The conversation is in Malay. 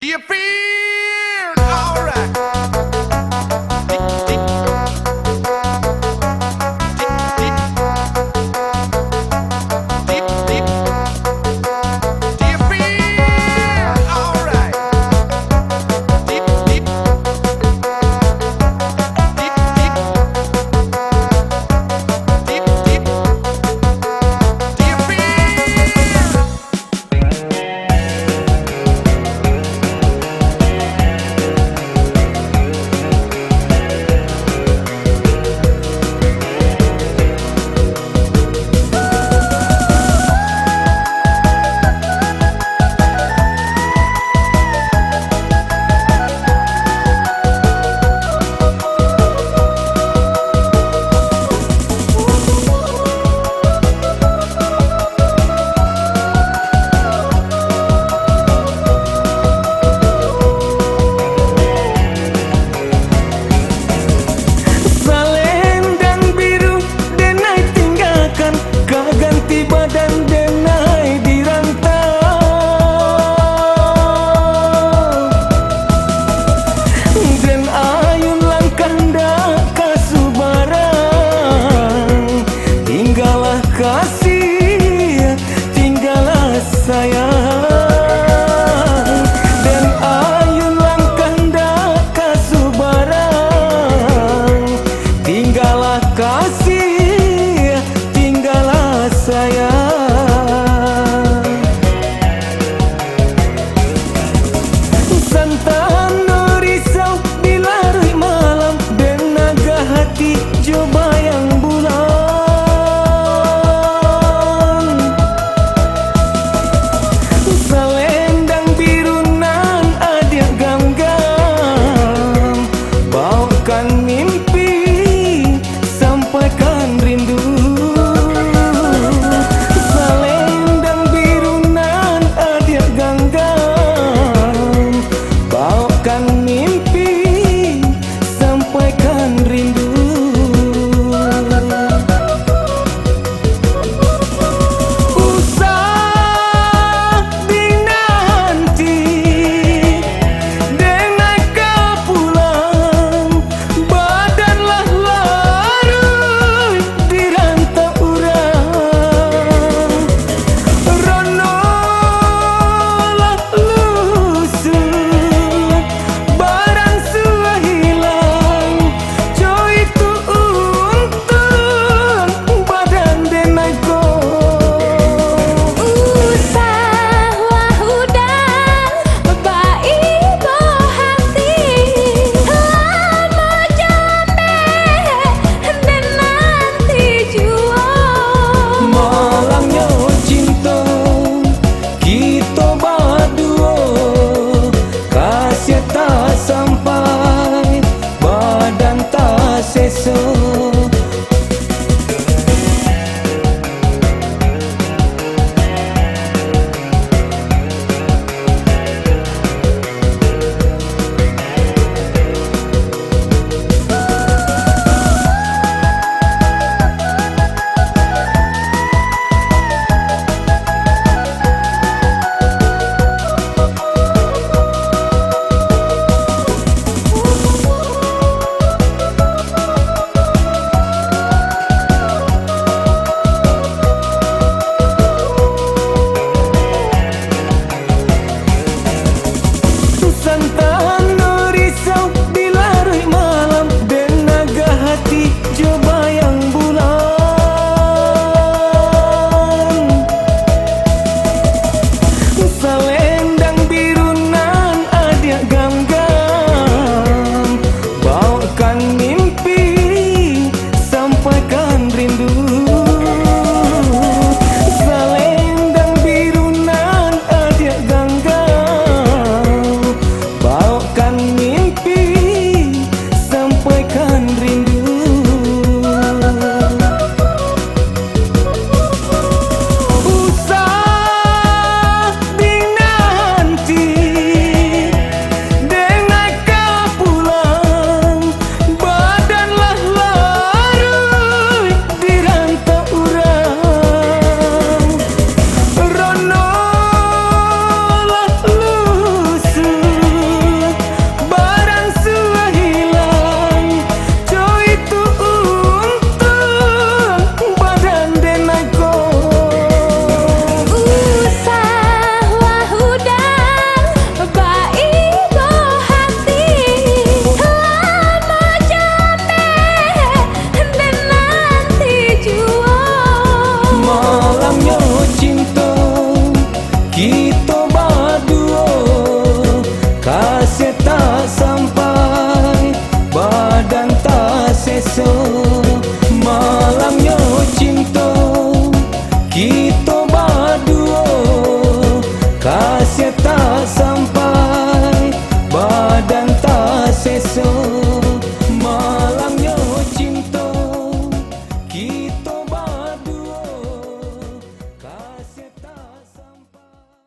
Do you feel alright? Do you feel alright? Do you feel? Selendang biru denai tinggalkan, kau ganti badan denai dirantau. Den ayun langkah dak kasubarang, tinggallah kasih, tinggallah sayang. Den ayun langkah dak kasubarang, tinggallah kasih, tinggallah sayang. Santana risau di larui malam, dan naga hati jo bayang bulan. Selendang biru nan ada genggam, bawakan mimpi, sampaikan rindu. Selendang biru nan ada genggam, bawakan mimpi, sampaikan rindu. Usah dinanti, denai kau pulang, badanlah larut di rantau urang. Ronolah lusut, barang suah hilang, coy itu untung badan denai kau. Usah wahudan baik boh hati, lama jambe dan nanti jua. Malangnya cinta kita berdua, kasih tak sampai, badan tak sesok. Santana risau di larui malam, dan naga hati jo bayang bulan. Selendang biru nan ada genggam, bawakan mimpi, sampaikan rindu. Selendang biru nan ada genggam, bawakan Asia tak sampai